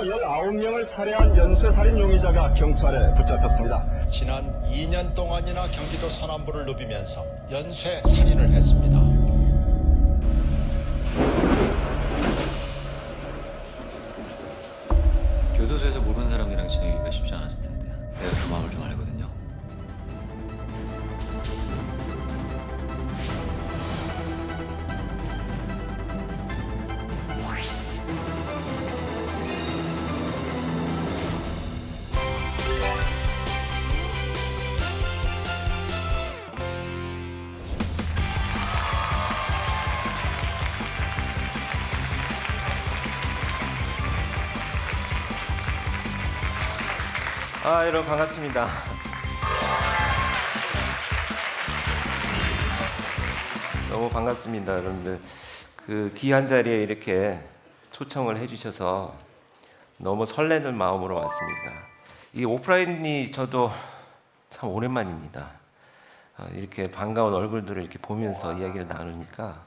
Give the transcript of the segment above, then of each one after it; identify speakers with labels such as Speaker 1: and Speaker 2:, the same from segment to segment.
Speaker 1: 무려 19명을 살해한 연쇄살인 용의자가 경찰에 붙잡혔습니다.
Speaker 2: 지난 2년 동안이나 경기도 서남부를 누비면서 연쇄 살인을 했습니다.
Speaker 3: 교도소에서 모르는 사람이랑 지내기가 쉽지 않았을 텐데 내가 그 마음을 좀 알거든요.
Speaker 4: 여러분 반갑습니다. 너무 반갑습니다, 여러분들. 그 귀한 자리에 이렇게 초청을 해주셔서 너무 설레는 마음으로 왔습니다. 이 오프라인이 저도 참 오랜만입니다. 이렇게 반가운 얼굴들을 이렇게 보면서 이야기를 나누니까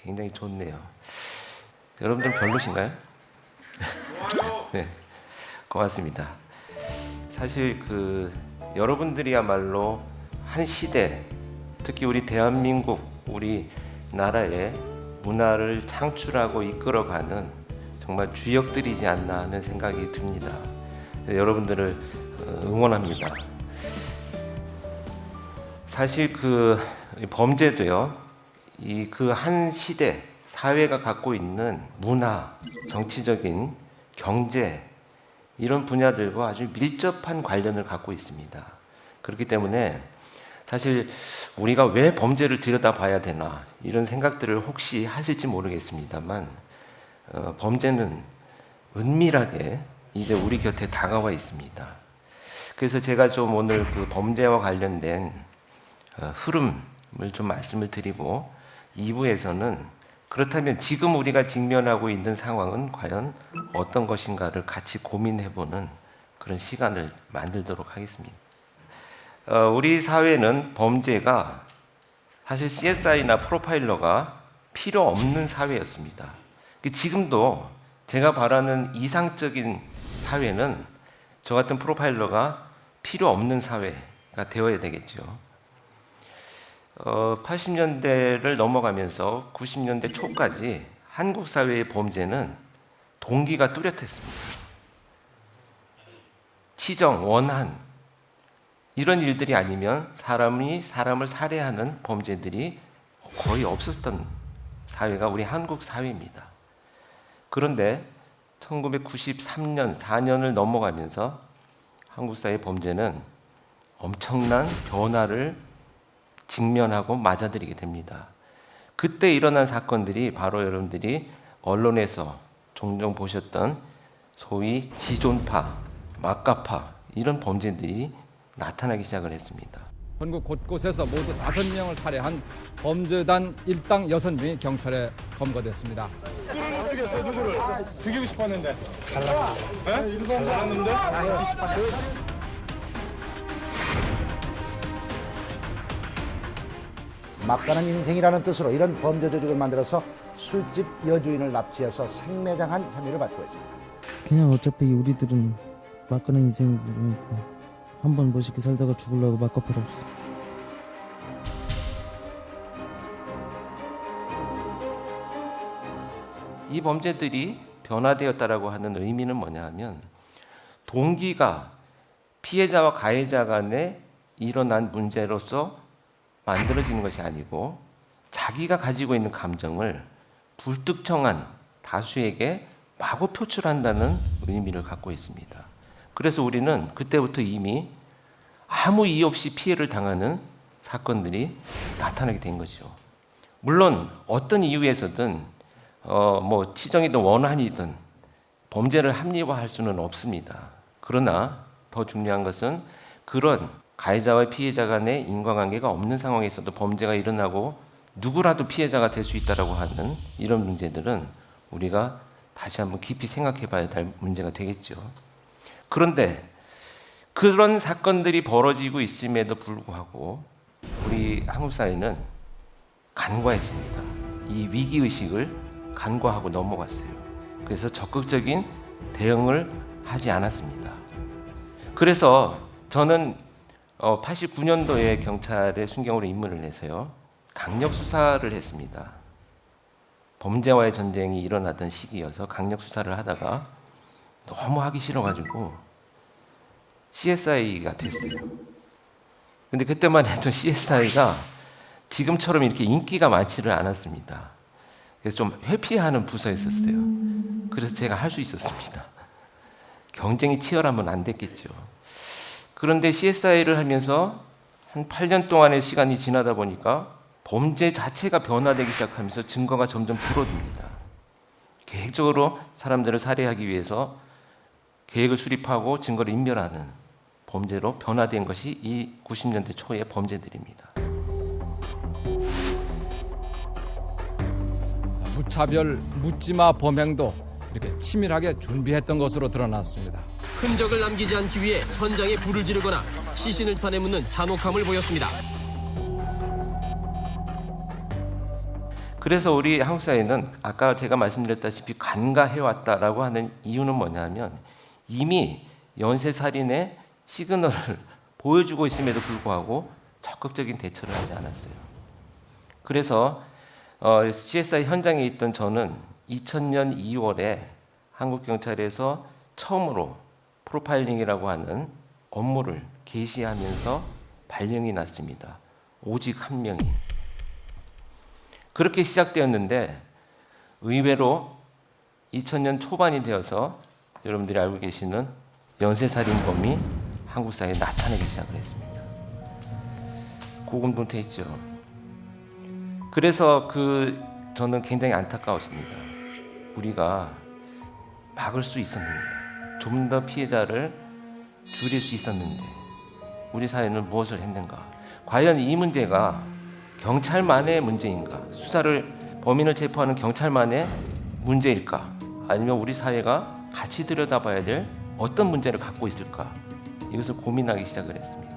Speaker 4: 굉장히 좋네요. 여러분들 별로신가요? 네, 고맙습니다. 사실 여러분들이야말로 한 시대, 특히 우리 대한민국, 우리 나라의 문화를 창출하고 이끌어가는 정말 주역들이지 않나 하는 생각이 듭니다. 여러분들을 응원합니다. 사실 범죄도요, 그 한 시대, 사회가 갖고 있는 문화, 정치적인, 경제, 이런 분야들과 아주 밀접한 관련을 갖고 있습니다. 그렇기 때문에 사실 우리가 왜 범죄를 들여다봐야 되나 이런 생각들을 혹시 하실지 모르겠습니다만 범죄는 은밀하게 이제 우리 곁에 다가와 있습니다. 그래서 제가 좀 오늘 그 범죄와 관련된 흐름을 좀 말씀을 드리고 2부에서는 그렇다면 지금 우리가 직면하고 있는 상황은 과연 어떤 것인가를 같이 고민해보는 그런 시간을 만들도록 하겠습니다. 우리 사회는 범죄가 사실 CSI나 프로파일러가 필요 없는 사회였습니다. 지금도 제가 바라는 이상적인 사회는 저 같은 프로파일러가 필요 없는 사회가 되어야 되겠죠. 80년대를 넘어가면서 90년대 초까지 한국 사회의 범죄는 동기가 뚜렷했습니다. 치정, 원한 이런 일들이 아니면 사람이 사람을 살해하는 범죄들이 거의 없었던 사회가 우리 한국 사회입니다. 그런데 1993년, 4년을 넘어가면서 한국 사회 범죄는 엄청난 변화를 직면하고 맞아들이게 됩니다. 그때 일어난 사건들이 바로 여러분들이 언론에서 종종 보셨던 소위 지존파, 막가파 이런 범죄들이 나타나기 시작을 했습니다.
Speaker 5: 전국 곳곳에서 모두 5명을 살해한 범죄단 일당 6명이 경찰에 검거됐습니다.
Speaker 6: 누구를 죽였어요? 누구를? 죽이고 싶었는데. 잘랐는데?
Speaker 7: 막가는 인생이라는 뜻으로 이런 범죄 조직을 만들어서 술집 여주인을 납치해서 생매장한 혐의를 받고 있습니다.
Speaker 8: 그냥 어차피 우리들은 막가는 인생을 모르니까 한번 멋있게 살다가 죽으려고 막가파라고 줬어.
Speaker 4: 이 범죄들이 변화되었다라고 하는 의미는 뭐냐 하면 동기가 피해자와 가해자 간에 일어난 문제로서 만들어지는 것이 아니고 자기가 가지고 있는 감정을 불특정한 다수에게 마구 표출한다는 의미를 갖고 있습니다. 그래서 우리는 그때부터 이미 아무 이유 없이 피해를 당하는 사건들이 나타나게 된 거죠. 물론 어떤 이유에서든 치정이든 원한이든 범죄를 합리화할 수는 없습니다. 그러나 더 중요한 것은 그런 가해자와 피해자 간의 인과관계가 없는 상황에서도 범죄가 일어나고 누구라도 피해자가 될 수 있다고 하는 이런 문제들은 우리가 다시 한번 깊이 생각해 봐야 할 문제가 되겠죠. 그런데 그런 사건들이 벌어지고 있음에도 불구하고 우리 한국 사회는 간과했습니다. 이 위기의식을 간과하고 넘어갔어요. 그래서 적극적인 대응을 하지 않았습니다. 그래서 저는 89년도에 경찰에 순경으로 입문을 해서요, 강력 수사를 했습니다. 범죄와의 전쟁이 일어나던 시기여서 강력 수사를 하다가 너무 하기 싫어가지고 CSI가 됐어요. 근데 그때만 해도 CSI가 지금처럼 이렇게 인기가 많지를 않았습니다. 그래서 좀 회피하는 부서였었어요. 그래서 제가 할 수 있었습니다. 경쟁이 치열하면 안 됐겠죠. 그런데 CSI를 하면서 한 8년 동안의 시간이 지나다 보니까 범죄 자체가 변화되기 시작하면서 증거가 점점 줄어듭니다. 계획적으로 사람들을 살해하기 위해서 계획을 수립하고 증거를 인멸하는 범죄로 변화된 것이 이 90년대 초의 범죄들입니다.
Speaker 5: 무차별 묻지마 범행도 이렇게 치밀하게 준비했던 것으로 드러났습니다.
Speaker 9: 흔적을 남기지 않기 위해 현장에 불을 지르거나 시신을 산에 묻는 잔혹함을 보였습니다.
Speaker 4: 그래서 우리 한국 사회는 아까 제가 말씀드렸다시피 간과해왔다라고 하는 이유는 뭐냐면 이미 연쇄살인의 시그널을 보여주고 있음에도 불구하고 적극적인 대처를 하지 않았어요. 그래서 CSI 현장에 있던 저는 2000년 2월에 한국경찰에서 처음으로 프로파일링이라고 하는 업무를 개시하면서 발령이 났습니다. 오직 한 명이. 그렇게 시작되었는데 의외로 2000년 초반이 되어서 여러분들이 알고 계시는 연쇄살인범이 한국 사회에 나타나기 시작을 했습니다. 고군분투했죠. 그래서 저는 굉장히 안타까웠습니다. 우리가 막을 수 있었는데, 좀 더 피해자를 줄일 수 있었는데 우리 사회는 무엇을 했는가? 과연 이 문제가 경찰만의 문제인가? 범인을 체포하는 경찰만의 문제일까? 아니면 우리 사회가 같이 들여다봐야 될 어떤 문제를 갖고 있을까? 이것을 고민하기 시작을 했습니다.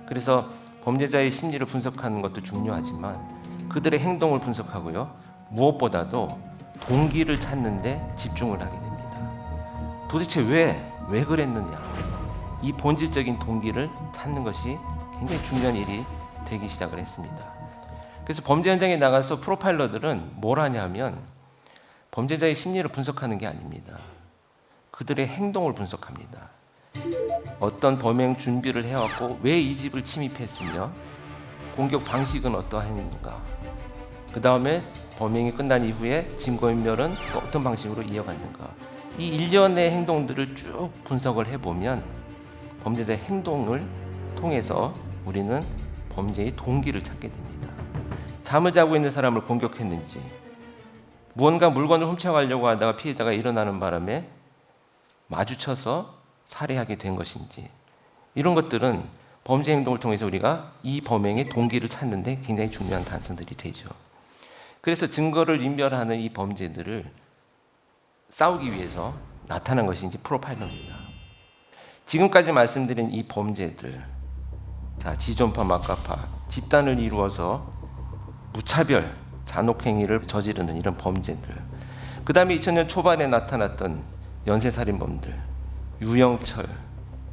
Speaker 4: 그래서 범죄자의 심리를 분석하는 것도 중요하지만 그들의 행동을 분석하고요, 무엇보다도 동기를 찾는 데 집중을 하게 됩니다. 도대체 왜 그랬느냐? 이 본질적인 동기를 찾는 것이 굉장히 중요한 일이 되기 시작을 했습니다. 그래서 범죄 현장에 나가서 프로파일러들은 뭘 하냐면 범죄자의 심리를 분석하는 게 아닙니다. 그들의 행동을 분석합니다. 어떤 범행 준비를 해왔고 왜 이 집을 침입했으며 공격 방식은 어떠했는가, 그 다음에 범행이 끝난 이후에 증거인멸은 또 어떤 방식으로 이어갔는가, 이 일련의 행동들을 쭉 분석을 해보면 범죄자의 행동을 통해서 우리는 범죄의 동기를 찾게 됩니다. 잠을 자고 있는 사람을 공격했는지, 무언가 물건을 훔쳐가려고 하다가 피해자가 일어나는 바람에 마주쳐서 살해하게 된 것인지, 이런 것들은 범죄 행동을 통해서 우리가 이 범행의 동기를 찾는 데 굉장히 중요한 단서들이 되죠. 그래서 증거를 인멸하는 이 범죄들을 싸우기 위해서 나타난 것이 이제 프로파일러입니다. 지금까지 말씀드린 이 범죄들, 지존파, 막가파, 집단을 이루어서 무차별 잔혹행위를 저지르는 이런 범죄들, 그 다음에 2000년 초반에 나타났던 연쇄살인범들, 유영철,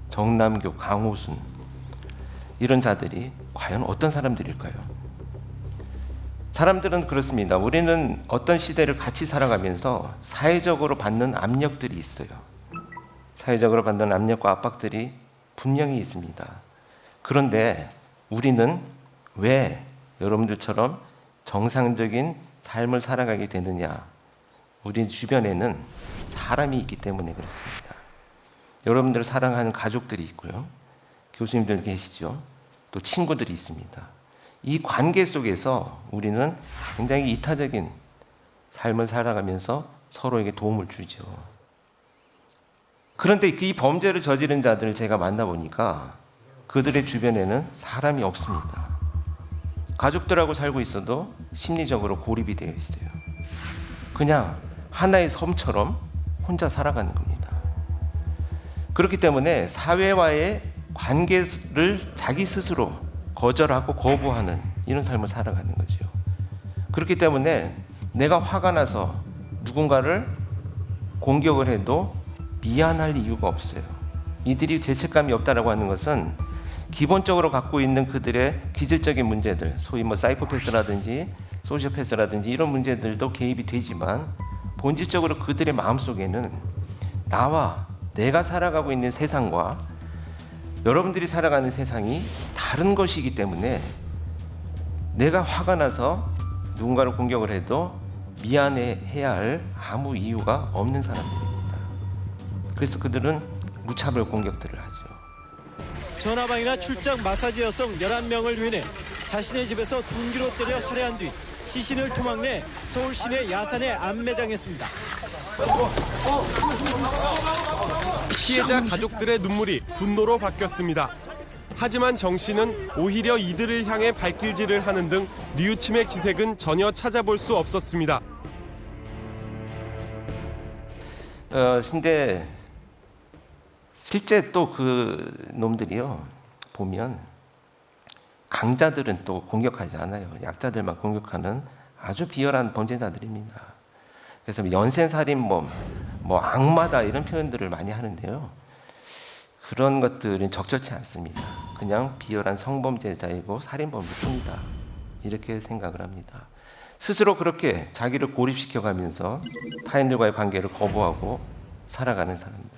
Speaker 4: 정남교, 강호순, 이런 자들이 과연 어떤 사람들일까요? 사람들은 그렇습니다. 우리는 어떤 시대를 같이 살아가면서 사회적으로 받는 압력들이 있어요. 사회적으로 받는 압력과 압박들이 분명히 있습니다. 그런데 우리는 왜 여러분들처럼 정상적인 삶을 살아가게 되느냐? 우리 주변에는 사람이 있기 때문에 그렇습니다. 여러분들을 사랑하는 가족들이 있고요, 교수님들 계시죠, 또 친구들이 있습니다. 이 관계 속에서 우리는 굉장히 이타적인 삶을 살아가면서 서로에게 도움을 주죠. 그런데 이 범죄를 저지른 자들을 제가 만나보니까 그들의 주변에는 사람이 없습니다. 가족들하고 살고 있어도 심리적으로 고립이 되어 있어요. 그냥 하나의 섬처럼 혼자 살아가는 겁니다. 그렇기 때문에 사회와의 관계를 자기 스스로 거절하고 거부하는 이런 삶을 살아가는 거죠. 그렇기 때문에 내가 화가 나서 누군가를 공격을 해도 미안할 이유가 없어요. 이들이 죄책감이 없다라고 하는 것은 기본적으로 갖고 있는 그들의 기질적인 문제들, 소위 뭐 사이코패스라든지 소시오패스라든지 이런 문제들도 개입이 되지만 본질적으로 그들의 마음속에는 나와 내가 살아가고 있는 세상과 여러분들이 살아가는 세상이 다른 것이기 때문에 내가 화가 나서 누군가를 공격을 해도 미안해해야 할 아무 이유가 없는 사람들입니다. 그래서 그들은 무차별 공격들을 하죠.
Speaker 10: 전화방이나 출장 마사지 여성 11명을 유인해 자신의 집에서 동기로 때려 살해한 뒤 시신을 토막내 서울 시내 야산에 안매장했습니다.
Speaker 6: 피해자 가족들의 눈물이 분노로 바뀌었습니다. 하지만 정 씨는 오히려 이들을 향해 발길질을 하는 등 뉘우침의 기색은 전혀 찾아볼 수 없었습니다.
Speaker 4: 근데 실제 또 그 놈들이요 보면 강자들은 또 공격하지 않아요. 약자들만 공격하는 아주 비열한 범죄자들입니다. 그래서 연쇄살인범, 뭐 악마다 이런 표현들을 많이 하는데요. 그런 것들은 적절치 않습니다. 그냥 비열한 성범죄자이고 살인범일 뿐이다. 이렇게 생각을 합니다. 스스로 그렇게 자기를 고립시켜가면서 타인들과의 관계를 거부하고 살아가는 사람들.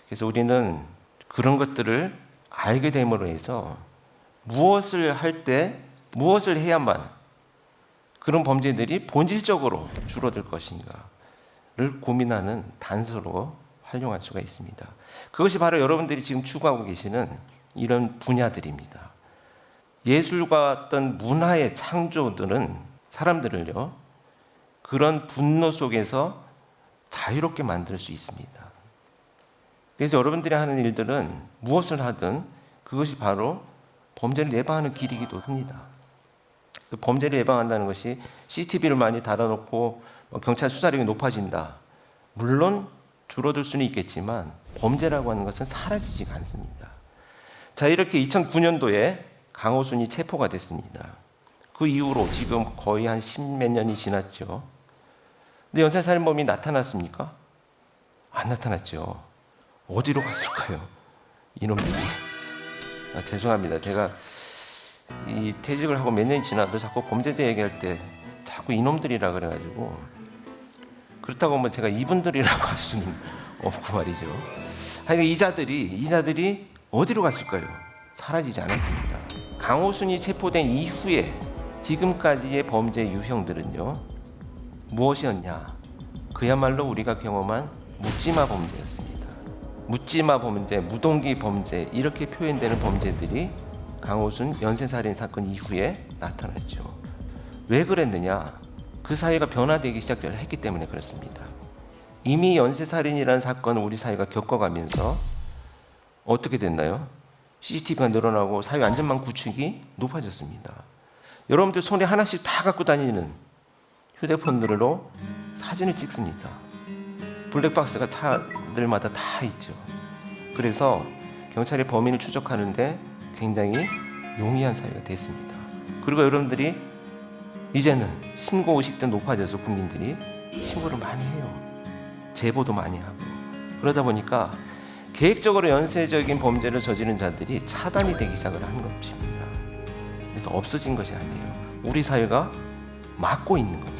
Speaker 4: 그래서 우리는 그런 것들을 알게 됨으로 해서 무엇을 할 때 무엇을 해야만 그런 범죄들이 본질적으로 줄어들 것인가를 고민하는 단서로 활용할 수가 있습니다. 그것이 바로 여러분들이 지금 추구하고 계시는 이런 분야들입니다. 예술과 어떤 문화의 창조들은 사람들을요 그런 분노 속에서 자유롭게 만들 수 있습니다. 그래서 여러분들이 하는 일들은 무엇을 하든 그것이 바로 범죄를 예방하는 길이기도 합니다. 범죄를 예방한다는 것이 CCTV를 많이 달아놓고 경찰 수사력이 높아진다. 물론 줄어들 수는 있겠지만 범죄라고 하는 것은 사라지지가 않습니다. 자, 이렇게 2009년도에 강호순이 체포가 됐습니다. 그 이후로 지금 거의 한 10몇 년이 지났죠. 근데 연쇄살인범이 나타났습니까? 안 나타났죠. 어디로 갔을까요? 이놈들이. 죄송합니다. 제가 이 퇴직을 하고 몇 년이 지나도 자꾸 범죄자 얘기할 때 자꾸 이놈들이라 그래가지고 그렇다고 뭐 제가 이분들이라고 할 수는 없고 말이죠. 하여간 이자들이 어디로 갔을까요? 사라지지 않았습니다. 강호순이 체포된 이후에 지금까지의 범죄 유형들은요 무엇이었냐? 그야말로 우리가 경험한 묻지마 범죄였습니다. 묻지마 범죄, 무동기 범죄 이렇게 표현되는 범죄들이 강호순 연쇄살인 사건 이후에 나타났죠. 왜 그랬느냐? 그 사회가 변화되기 시작했기 때문에 그렇습니다. 이미 연쇄살인이라는 사건을 우리 사회가 겪어가면서 어떻게 됐나요? CCTV가 늘어나고 사회 안전망 구축이 높아졌습니다. 여러분들 손에 하나씩 다 갖고 다니는 휴대폰들로 사진을 찍습니다. 블랙박스가 차들마다 다 있죠. 그래서 경찰이 범인을 추적하는데 굉장히 용이한 사회가 됐습니다. 그리고 여러분들이 이제는 신고 의식도 높아져서 국민들이 신고를 많이 해요. 제보도 많이 하고. 그러다 보니까 계획적으로 연쇄적인 범죄를 저지른 자들이 차단이 되기 시작을 한 것입니다. 그래서 없어진 것이 아니에요. 우리 사회가 막고 있는 겁니다.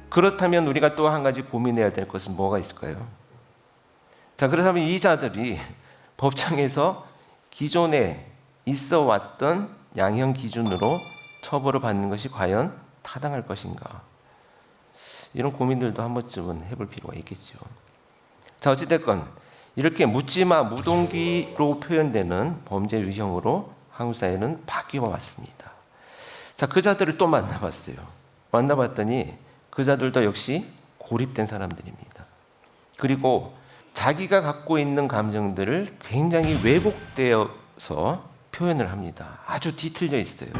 Speaker 4: 그렇다면 우리가 또 한 가지 고민해야 될 것은 뭐가 있을까요? 자, 그렇다면 이 자들이 법정에서 기존에 있어 왔던 양형 기준으로 처벌을 받는 것이 과연 타당할 것인가? 이런 고민들도 한 번쯤은 해볼 필요가 있겠죠. 자, 어찌됐건 이렇게 묻지마 무동기로 표현되는 범죄 유형으로 한국 사회는 바뀌어 왔습니다. 자, 그 자들을 또 만나봤어요. 만나봤더니 그 자들도 역시 고립된 사람들입니다. 그리고 자기가 갖고 있는 감정들을 굉장히 왜곡되어서 표현을 합니다. 아주 뒤틀려 있어요.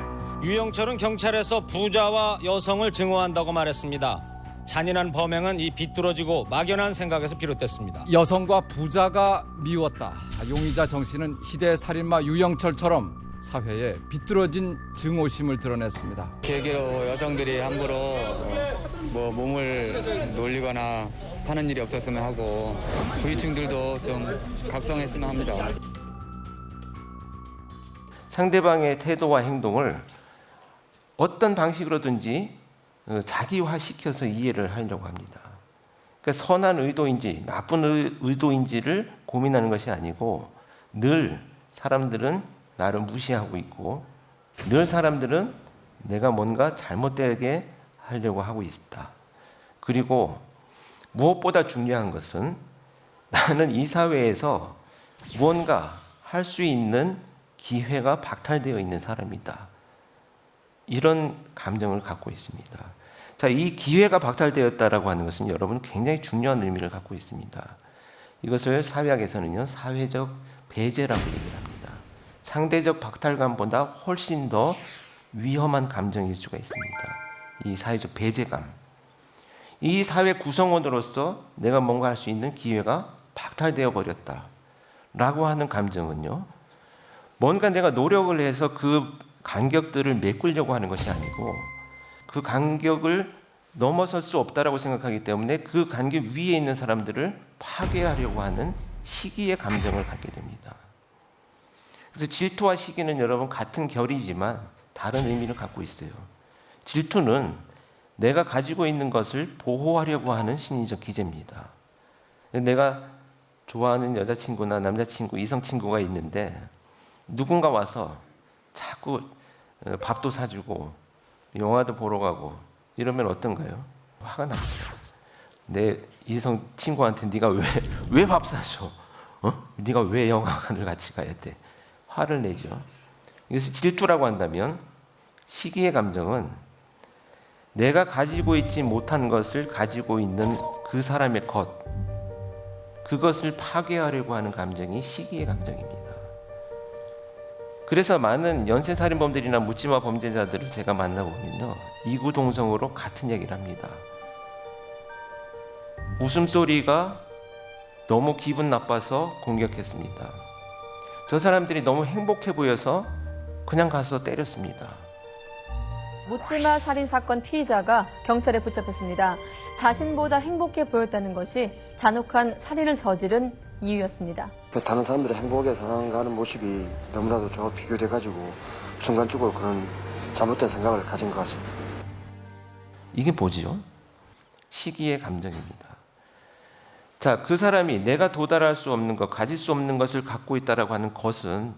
Speaker 11: 유영철은 경찰에서 부자와 여성을 증오한다고 말했습니다. 잔인한 범행은 이 비뚤어지고 막연한 생각에서 비롯됐습니다.
Speaker 5: 여성과 부자가 미웠다. 용의자 정 씨는 희대 살인마 유영철처럼 사회에 비뚤어진 증오심을 드러냈습니다.
Speaker 12: 계기로 여성들이 함부로 몸을 놀리거나 하는 일이 없었으면 하고 부유층들도 좀 각성했으면 합니다.
Speaker 4: 상대방의 태도와 행동을 어떤 방식으로든지 자기화시켜서 이해를 하려고 합니다. 그러니까 선한 의도인지 나쁜 의도인지를 고민하는 것이 아니고 늘 사람들은 나를 무시하고 있고 늘 사람들은 내가 뭔가 잘못되게 하려고 하고 있다. 그리고 무엇보다 중요한 것은 나는 이 사회에서 무언가 할 수 있는 기회가 박탈되어 있는 사람이다. 이런 감정을 갖고 있습니다. 자, 이 기회가 박탈되었다라고 하는 것은 여러분 굉장히 중요한 의미를 갖고 있습니다. 이것을 사회학에서는요, 사회적 배제라고 얘기를 합니다. 상대적 박탈감보다 훨씬 더 위험한 감정일 수가 있습니다. 이 사회적 배제감. 이 사회 구성원으로서 내가 뭔가 할 수 있는 기회가 박탈되어 버렸다. 라고 하는 감정은요, 뭔가 내가 노력을 해서 그 간격들을 메꾸려고 하는 것이 아니고 그 간격을 넘어설 수 없다라고 생각하기 때문에 그 간격 위에 있는 사람들을 파괴하려고 하는 시기의 감정을 갖게 됩니다. 그래서 질투와 시기는 여러분 같은 결이지만 다른 의미를 갖고 있어요. 질투는 내가 가지고 있는 것을 보호하려고 하는 심리적 기제입니다. 내가 좋아하는 여자친구나 남자친구, 이성친구가 있는데 누군가 와서 자꾸 밥도 사주고 영화도 보러 가고 이러면 어떤가요? 화가 납니다. 내 이성 친구한테 네가 왜 밥 사줘? 네가 왜 영화관을 같이 가야 돼? 화를 내죠. 이것을 질투라고 한다면 시기의 감정은 내가 가지고 있지 못한 것을 가지고 있는 그 사람의 것, 그것을 파괴하려고 하는 감정이 시기의 감정입니다. 그래서 많은 연쇄살인범들이나 묻지마 범죄자들을 제가 만나보면요, 이구동성으로 같은 얘기를 합니다. 웃음소리가 너무 기분 나빠서 공격했습니다. 저 사람들이 너무 행복해 보여서 그냥 가서 때렸습니다.
Speaker 13: 묻지마 살인사건 피의자가 경찰에 붙잡혔습니다. 자신보다 행복해 보였다는 것이 잔혹한 살인을 저지른 이유였습니다.
Speaker 14: 다른 사람들의 행복에 살아가는 모습이 너무나도 저와 비교돼가지고 순간적으로 그런 잘못된 생각을 가진 것 같습니다.
Speaker 4: 이게 뭐지요? 시기의 감정입니다. 자, 그 사람이 내가 도달할 수 없는 것, 가질 수 없는 것을 갖고 있다라고 하는 것은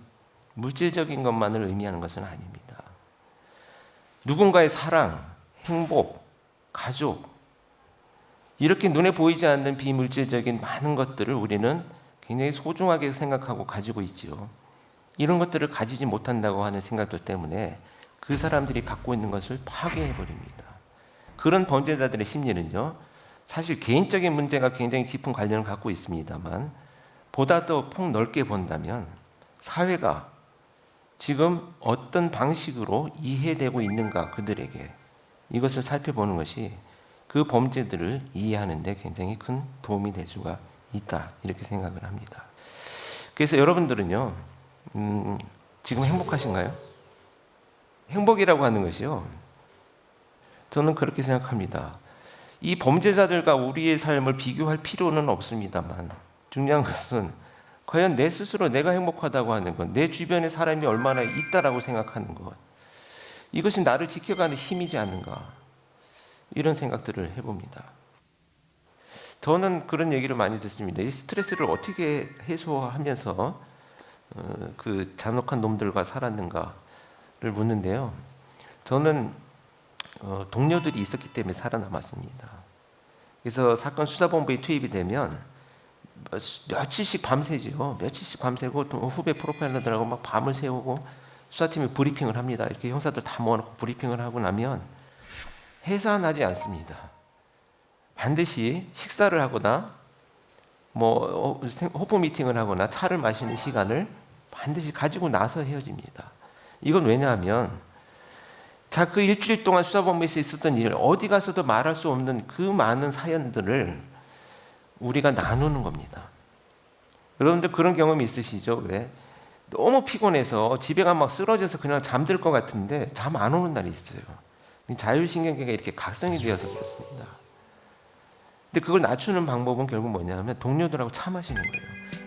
Speaker 4: 물질적인 것만을 의미하는 것은 아닙니다. 누군가의 사랑, 행복, 가족, 이렇게 눈에 보이지 않는 비물질적인 많은 것들을 우리는 굉장히 소중하게 생각하고 가지고 있지요. 이런 것들을 가지지 못한다고 하는 생각들 때문에 그 사람들이 갖고 있는 것을 파괴해버립니다. 그런 범죄자들의 심리는요, 사실 개인적인 문제가 굉장히 깊은 관련을 갖고 있습니다만 보다 더 폭넓게 본다면 사회가 지금 어떤 방식으로 이해되고 있는가, 그들에게 이것을 살펴보는 것이 그 범죄들을 이해하는 데 굉장히 큰 도움이 될 수가 있다, 이렇게 생각을 합니다. 그래서 여러분들은요, 지금 행복하신가요? 행복이라고 하는 것이요, 저는 그렇게 생각합니다. 이 범죄자들과 우리의 삶을 비교할 필요는 없습니다만 중요한 것은 과연 내 스스로 내가 행복하다고 하는 것, 내 주변에 사람이 얼마나 있다라고 생각하는 것, 이것이 나를 지켜가는 힘이지 않는가, 이런 생각들을 해봅니다. 저는 그런 얘기를 많이 듣습니다. 이 스트레스를 어떻게 해소하면서 그 잔혹한 놈들과 살았는가를 묻는데요. 저는 동료들이 있었기 때문에 살아남았습니다. 그래서 사건 수사본부에 투입이 되면 며칠씩 밤새죠. 며칠씩 밤새고 후배 프로파일러들하고 막 밤을 새우고 수사팀이 브리핑을 합니다. 이렇게 형사들 다 모아놓고 브리핑을 하고 나면 해산하지 않습니다. 반드시 식사를 하거나 뭐 호프 미팅을 하거나 차를 마시는 시간을 반드시 가지고 나서 헤어집니다. 이건 왜냐하면 자, 그 일주일 동안 수사본부에서 있었던 일, 어디 가서도 말할 수 없는 그 많은 사연들을 우리가 나누는 겁니다. 여러분들 그런 경험이 있으시죠? 왜? 너무 피곤해서 집에 가면 막 쓰러져서 그냥 잠들 것 같은데 잠 안 오는 날이 있어요. 자율신경계가 이렇게 각성이 되어서 그렇습니다. 근데 그걸 낮추는 방법은 결국 뭐냐면 동료들하고 차 마시는 거예요.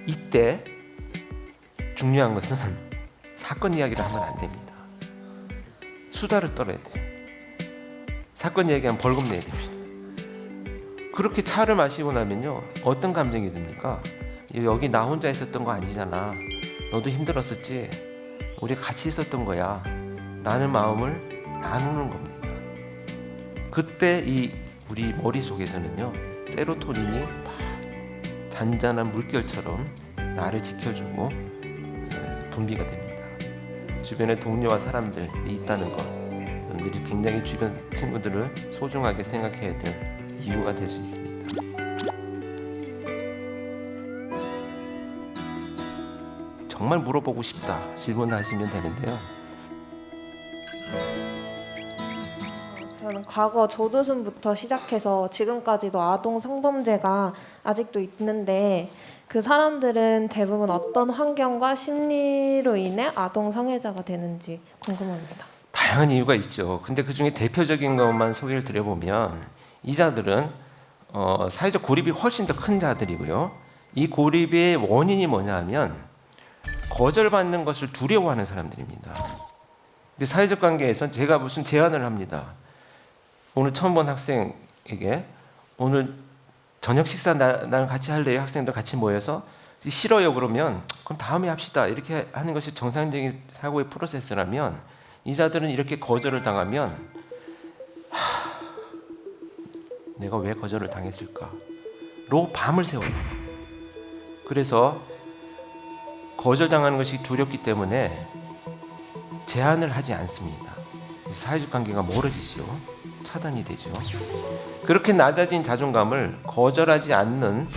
Speaker 4: 이때 중요한 것은 사건 이야기를 하면 안 됩니다. 수다를 떨어야 돼요. 사건 얘기하면 벌금 내야 됩니다. 그렇게 차를 마시고 나면요, 어떤 감정이 듭니까? 여기 나 혼자 있었던 거 아니잖아. 너도 힘들었었지. 우리 같이 있었던 거야. 라는 마음을 나누는 겁니다. 그때 이 우리 머릿속에서는요, 세로토닌이 막 잔잔한 물결처럼 나를 지켜주고 분비가 됩니다. 주변에 동료와 사람들이 있다는 것, 여러분들이 굉장히 주변 친구들을 소중하게 생각해야 될 이유가 될 수 있습니다. 정말 물어보고 싶다 질문하시면 되는데요.
Speaker 15: 저는 과거 조두순부터 시작해서 지금까지도 아동 성범죄가 아직도 있는데 그 사람들은 대부분 어떤 환경과 심리로 인해 아동 성애자가 되는지 궁금합니다.
Speaker 4: 다양한 이유가 있죠. 근데 그중에 대표적인 것만 소개를 드려보면 이 자들은 사회적 고립이 훨씬 더 큰 자들이고요. 이 고립의 원인이 뭐냐 하면 거절받는 것을 두려워하는 사람들입니다. 근데 사회적 관계에서 제가 무슨 제안을 합니다. 오늘 처음 본 학생에게 오늘 저녁 식사 나랑 같이 할래요? 학생들 같이 모여서 싫어요 그러면 그럼 다음에 합시다 이렇게 하는 것이 정상적인 사고의 프로세스라면 이 자들은 이렇게 거절을 당하면 내가 왜 거절을 당했을까로 밤을 새워요. 그래서 거절당하는 것이 두렵기 때문에 제안을 하지 않습니다. 사회적 관계가 멀어지죠. 차단이 되죠. 그렇게 낮아진 자존감을 거절하지 않는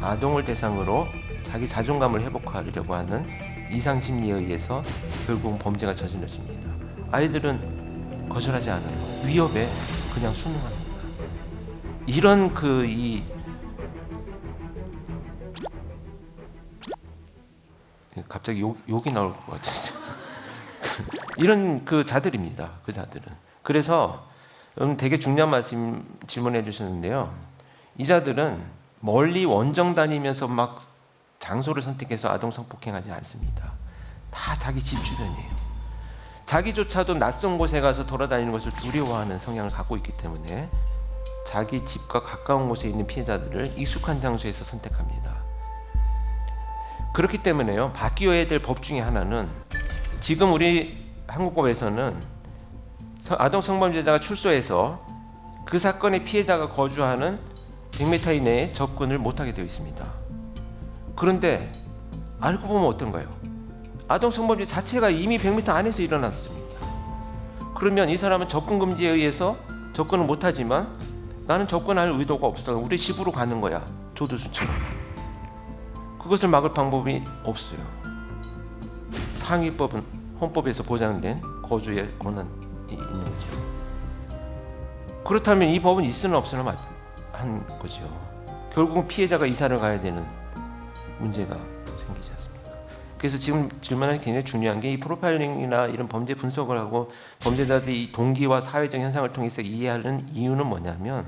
Speaker 4: 아동을 대상으로 자기 자존감을 회복하려고 하는 이상심리에 의해서 결국은 범죄가 저질러집니다. 아이들은 거절하지 않아요. 위협에 그냥 순응합니다. 이런 갑자기 욕이 나올 것 같아요. 이런 그 자들입니다. 그 자들은. 그래서 되게 중요한 말씀 질문해 주셨는데요. 이 자들은 멀리 원정 다니면서 막 장소를 선택해서 아동 성폭행하지 않습니다. 다 자기 집 주변이에요. 자기조차도 낯선 곳에 가서 돌아다니는 것을 두려워하는 성향을 갖고 있기 때문에 자기 집과 가까운 곳에 있는 피해자들을 익숙한 장소에서 선택합니다. 그렇기 때문에요. 바뀌어야 될 법 중에 하나는 지금 우리 한국법에서는 아동 성범죄자가 출소해서 그 사건의 피해자가 거주하는 100m 이내에 접근을 못하게 되어 있습니다. 그런데 알고 보면 어떤가요? 아동 성범죄 자체가 이미 100m 안에서 일어났습니다. 그러면 이 사람은 접근 금지에 의해서 접근을 못하지만 나는 접근할 의도가 없어. 우리 집으로 가는 거야. 조두순처럼. 그것을 막을 방법이 없어요. 상위법은 헌법에서 보장된 거주의 권한이 있는 거죠. 그렇다면 이 법은 있으나 없으나 한 거죠. 결국은 피해자가 이사를 가야 되는 문제가 생기지 않습니까? 그래서 지금 질문하는 게 굉장히 중요한 게 이 프로파일링이나 이런 범죄 분석을 하고 범죄자들이 이 동기와 사회적 현상을 통해서 이해하는 이유는 뭐냐면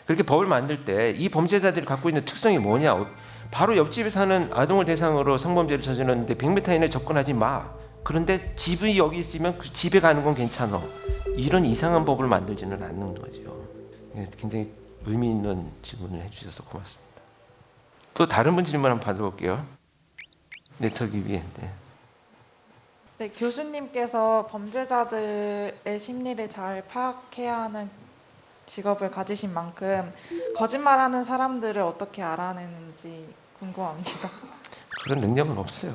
Speaker 4: 그렇게 법을 만들 때 이 범죄자들이 갖고 있는 특성이 뭐냐, 바로 옆집에 사는 아동을 대상으로 성범죄를 저질렀는데 100m 이내에 접근하지 마. 그런데 집이 여기 있으면 그 집에 가는 건 괜찮아. 이런 이상한 법을 만들지는 않는 거죠. 굉장히 의미 있는 질문을 해주셔서 고맙습니다. 또 다른 분 질문 한번 받아볼게요. 네, 저기 위에. 네.
Speaker 16: 네, 교수님께서 범죄자들의 심리를 잘 파악해야 하는 직업을 가지신 만큼 거짓말하는 사람들을 어떻게 알아내는지 궁금합니다.
Speaker 4: 그런 능력은 없어요.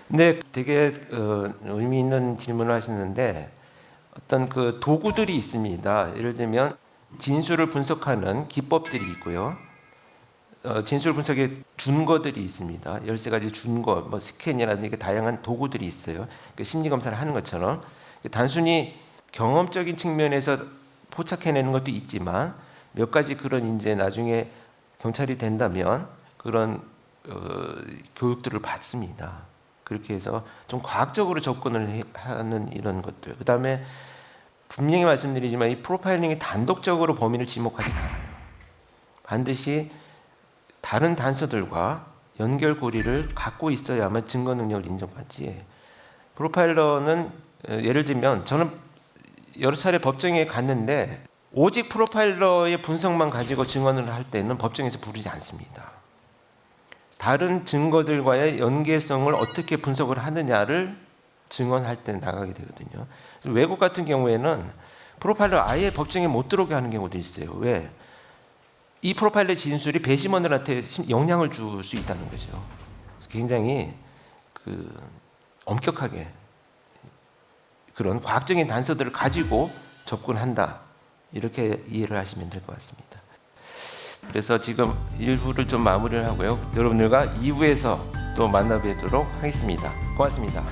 Speaker 4: 근데 되게 의미 있는 질문을 하시는데 어떤 그 도구들이 있습니다. 예를 들면 진술을 분석하는 기법들이 있고요. 진술 분석에 준거들이 있습니다. 13가지 준거, 뭐 스캔이라든지 다양한 도구들이 있어요. 심리 검사를 하는 것처럼 단순히 경험적인 측면에서 포착해내는 것도 있지만 몇 가지 그런 이제 나중에 경찰이 된다면 그런 교육들을 받습니다. 그렇게 해서 좀 과학적으로 접근을 하는 이런 것들. 그다음에 분명히 말씀드리지만 이 프로파일링이 단독적으로 범인을 지목하지 않아요. 반드시 다른 단서들과 연결고리를 갖고 있어야만 증거 능력을 인정받지. 프로파일러는 예를 들면 저는 여러 차례 법정에 갔는데 오직 프로파일러의 분석만 가지고 증언을 할 때는 법정에서 부르지 않습니다. 다른 증거들과의 연계성을 어떻게 분석을 하느냐를 증언할 때 나가게 되거든요. 외국 같은 경우에는 프로파일러 아예 법정에 못 들어오게 하는 경우도 있어요. 왜? 이 프로파일러 진술이 배심원들한테 영향을 줄 수 있다는 거죠. 굉장히 엄격하게 그런 과학적인 단서들을 가지고 접근한다. 이렇게 이해를 하시면 될 것 같습니다. 그래서 지금 1부를 좀 마무리를 하고요. 여러분들과 2부에서 또 만나 뵙도록 하겠습니다. 고맙습니다.